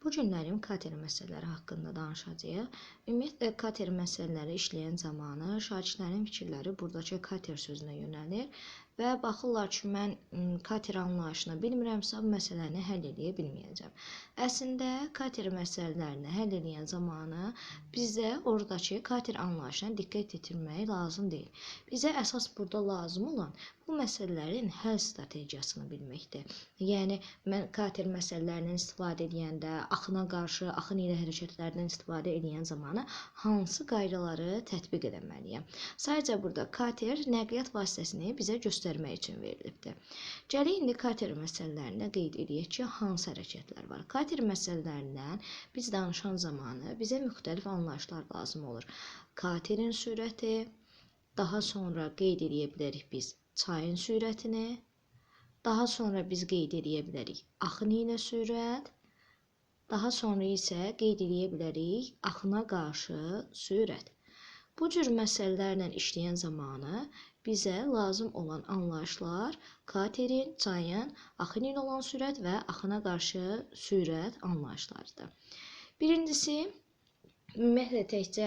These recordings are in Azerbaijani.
Bu günlərim kater məsələləri haqqında danışacağıq. Ümumiyyətlə, kater məsələləri işləyən zamanı şagirdlərin fikirləri buradakı kater sözünə yönəlir və baxırlar ki, mən kater anlayışını bilmirəmsə, bu məsələni həll edə bilməyəcəm. Əslində, kater məsələlərini həll edən zamanı bizə oradakı kater anlayışına diqqət yetirmək lazım deyil. Bizə əsas burada lazım olan bu məsələlərin həll strategiyasını bilməkdir. Yəni, mən kater məsələlərindən istifadə edəndə, axına qarşı, axın ilə hərəkətlərdən istifadə edən zamanı hansı qaydaları tətbiq etməliyəm? Sadəcə burada kater nəqliyyat vasitəsini bizə göstərmək üçün verilibdir. Gəlin indi kater məsələlərinə qeyd edək ki, hansı hərəkətlər var. Kater məsələlərindən biz danışan zamanı bizə müxtəlif anlayışlar lazım olur. Katerin sürəti, daha sonra qeyd edə bilərik biz çayın sürətini, daha sonra biz qeyd edə bilərik axın ilə sürət, daha sonra isə qeyd edə bilərik axına qarşı sürət. Bu cür məsələlərlə işləyən zamanı bizə lazım olan anlayışlar katerin, çayın, axın ilə olan sürət və axına qarşı sürət anlayışlarıdır. Birincisi, ümumiyyətlə təkcə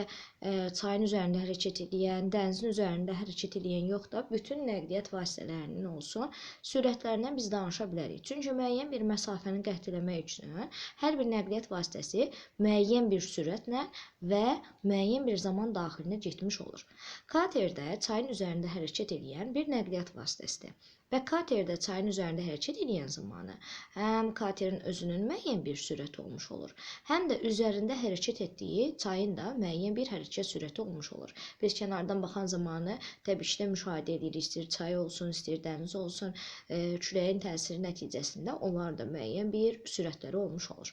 çayın üzərində hərəkət edən, dənizin üzərində hərəkət edən yox da, bütün nəqliyyat vasitələrinin olsun, sürətlərindən biz danışa bilərik. Çünki müəyyən bir məsafəni qət etmək üçün hər bir nəqliyyat vasitəsi müəyyən bir sürətlə və müəyyən bir zaman daxilində getmiş olur. Kater də çayın üzərində hərəkət edən bir nəqliyyat vasitəsidir. Və katerdə çayın üzərində hərəkət edən zamanı həm katerin özünün müəyyən bir sürəti olmuş olur, həm də üzərində hərəkət etdiyi çayın da müəyyən bir hərəkət sürəti olmuş olur. Biz kənardan baxan zamanı təbii ki, müşahidə edirik, istəyir çay olsun, istəyir dəniz olsun, küləyin təsiri nəticəsində onlar da müəyyən bir sürətləri olmuş olur.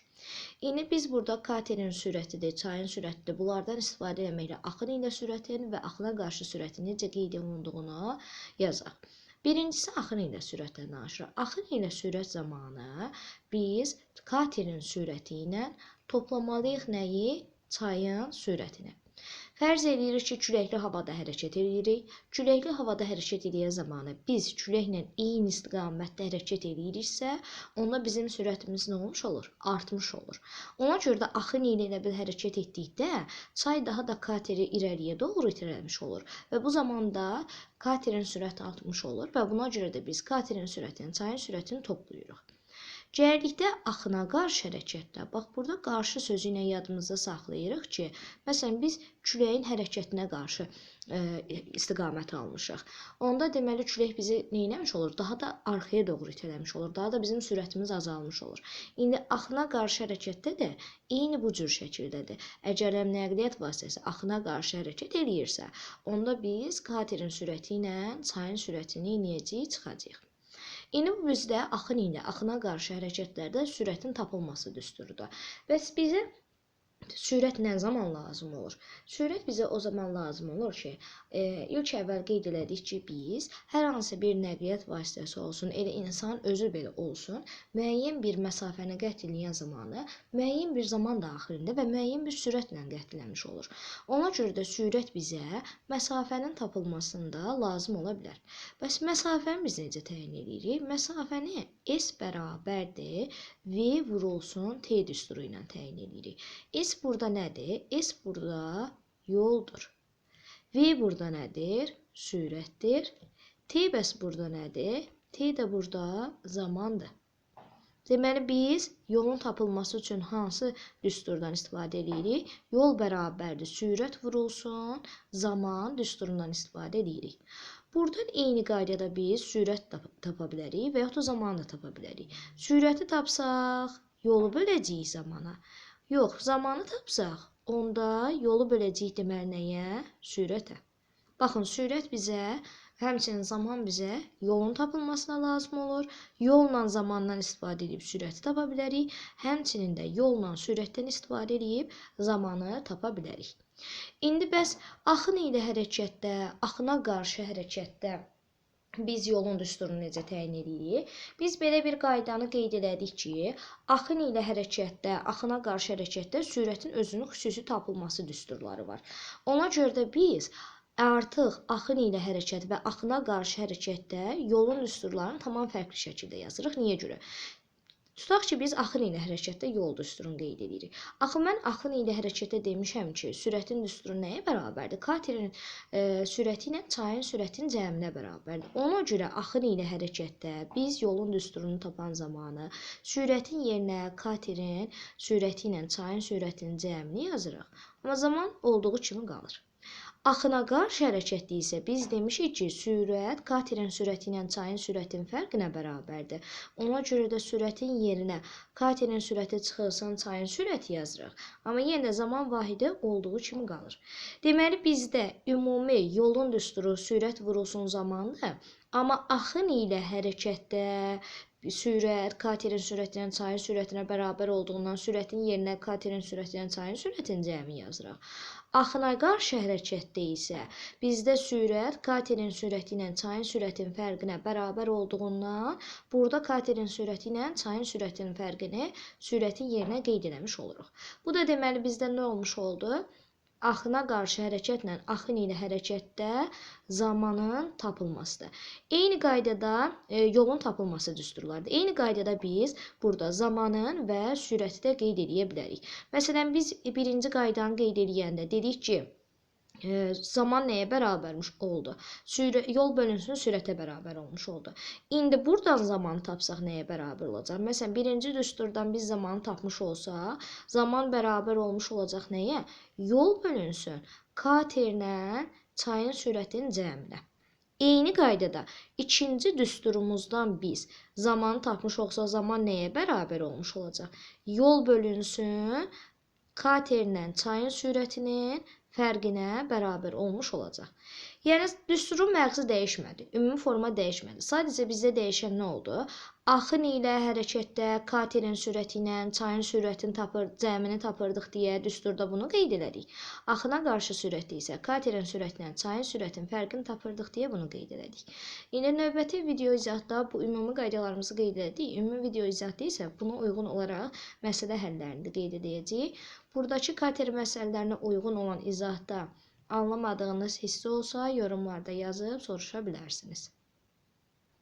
İndi biz burada katerin sürətidir, çayın sürətidir, bunlardan istifadə etməklə axın ilə sürətin və axına qarşı sürətin necə qeyd olunduğunu yazaq. Birincisi, axın ilə sürətdən danışırıq. Axın ilə sürət zamanı biz katerin sürəti ilə toplamalıyıq nəyi? Çayın sürətini. Fərz edirik ki, küləkli havada hərəkət edirik. Küləkli havada hərəkət edən zamanı biz küləklə eyni istiqamətdə hərəkət ediriksə, onda bizim sürətimiz nə olmuş olur? Artmış olur. Ona görə də axın ilə bir hərəkət etdikdə çay daha da kateri irəliyə doğru itələmiş olur və bu zamanda katerin sürəti artmış olur və buna görə də biz katerin sürətini, çayın sürətini toplayırıq. Gəldikdə axına qarşı hərəkətdə, bax burada qarşı sözü ilə yadımızda saxlayırıq ki, məsələn biz küləyin hərəkətinə qarşı istiqamət almışıq. Onda deməli külək bizi neyləmiş olur? Daha da arxaya doğru itələmiş olur. Daha da bizim sürətimiz azalmış olur. İndi axına qarşı hərəkətdə də eyni bu cür şəkildədir. Əgər nəqliyyat vasitəsi axına qarşı hərəkət eləyirsə, onda biz katerin sürəti ilə çayın sürətini eləyəcəyik, çıxacağıq. İndi bu bizdə axın ilə axına qarşı hərəkətlərdə sürətin tapılması düsturudur. Bəs bizə sürət nə zaman lazım olur? Sürət bizə o zaman lazım olur ki, ilk əvvəl qeyd elədik ki, biz hər hansı bir nəqliyyat vasitəsi olsun, elə insan özü belə olsun, müəyyən bir məsafəni qət edən zamanı müəyyən bir zaman daxilində və müəyyən bir sürətlə qət eləmiş olur. Ona görə də sürət bizə məsafənin tapılmasında lazım ola bilər. Bəs məsafəni biz necə təyin edirik? Məsafəni S bərabərdir V vurulsun T düsturu ilə təyin edirik. S burada nədir? S burada yoldur. V burada nədir? Sürətdir. T bəs burada nədir? T də burada zamandır. Deməli, biz yolun tapılması üçün hansı düsturdan istifadə edirik? Yol bərabərdir. Sürət vurulsun, zaman düsturundan istifadə edirik. Buradan eyni qaydada biz sürət tapa bilərik və yaxud da zamanı da tapa bilərik. Sürəti tapsaq, yolu böləcəyik zamana. Yox, zamanı tapsaq, onda yolu böləcəyik deməli nəyə? Sürətə. Baxın, sürət bizə, həmçinin zaman bizə yolun tapılmasına lazım olur. Yolla zamandan istifadə edib sürəti tapa bilərik. Həmçinin də yolla sürətdən istifadə edib zamanı tapa bilərik. İndi bəs axın ilə hərəkətdə, axına qarşı hərəkətdə biz yolun düsturunu necə təyin edirik? Biz belə bir qaydanı qeyd elədik ki, axın ilə hərəkətdə, axına qarşı hərəkətdə sürətin özünün xüsusi tapılması düsturları var. Ona görə də biz artıq axın ilə hərəkət və axına qarşı hərəkətdə yolun düsturlarını tamam fərqli şəkildə yazırıq. Niyə görə? Tutaq ki, biz axın ilə hərəkətdə yol düsturunu qeyd edirik. Axı mən axın ilə hərəkətdə demişəm ki, sürətin düsturu nəyə bərabərdir? Katerin sürəti ilə çayın sürətinin cəminə bərabərdir. Ona görə axın ilə hərəkətdə biz yolun düsturunu tapan zamanı sürətin yerinə katerin sürəti ilə çayın sürətinin cəmini yazırıq. Amma zaman olduğu kimi qalır. Axına qarşı hərəkətdə isə biz demişik ki, sürət katerin sürəti ilə çayın sürətinin fərqinə bərabərdir. Ona görə də sürətin yerinə katerin sürəti çıxılsın, çayın sürəti yazırıq. Amma yenə də zaman vahidi olduğu kimi qalır. Deməli, bizdə ümumi yolun düsturu sürət vurulsun zamandır. Amma axın ilə hərəkətdə sürət katerin sürəti ilə çayın sürətinə bərabər olduğundan sürətin yerinə katerin sürəti ilə çayın sürətinin cəmi yazırıq. Axına qarşı hərəkətdə isə bizdə sürət katerin sürəti ilə çayın sürətinin fərqinə bərabər olduğundan burada katerin sürəti ilə çayın sürətinin fərqini sürətin yerinə qeyd etmiş oluruq. Bu da deməli bizdə nə olmuş oldu? Axına qarşı hərəkətlə axın ilə hərəkətdə zamanın tapılmasıdır. Eyni qaydada yolun tapılması düsturlardır. Eyni qaydada biz burada zamanın və sürəti də qeyd edə bilərik. Məsələn, biz birinci qaydanı qeyd edəndə dedik ki, zaman nəyə bərabərmiş oldu? Yol bölünsün sürətə bərabər olmuş oldu. İndi buradan zamanı tapsaq nəyə bərabər olacaq? Məsələn, birinci düsturdan biz zamanı tapmış olsaq, zaman bərabər olmuş olacaq nəyə? Yol bölünsün katerlə çayın sürətinin cəminə. Eyni qaydada ikinci düsturumuzdan biz zamanı tapmış olsaq, zaman nəyə bərabər olmuş olacaq? Yol bölünsün katerlə çayın sürətinin fərqinə bərabər olmuş olacaq. Yəni, düsturun məğzi dəyişmədi, ümumi forma dəyişmədi. Sadəcə bizdə dəyişən nə oldu? Axın ilə hərəkətdə katerin sürəti ilə çayın sürətini cəmini tapırdıq deyə düsturda bunu qeyd elədik. Axına qarşı sürətdə isə katerin sürəti ilə çayın sürətinin fərqini tapırdıq deyə bunu qeyd elədik. İndi növbəti video izahda bu ümumi qaydalarımızı qeyd elədik. Ümumi video izahda isə buna uyğun olaraq məsələ həllərini də qeyd edəcəyik. Buradakı kater məsələlərinə uyğun olan izahda anlamadığınız hissə olsa, yorumlarda yazıb soruşa bilərsiniz.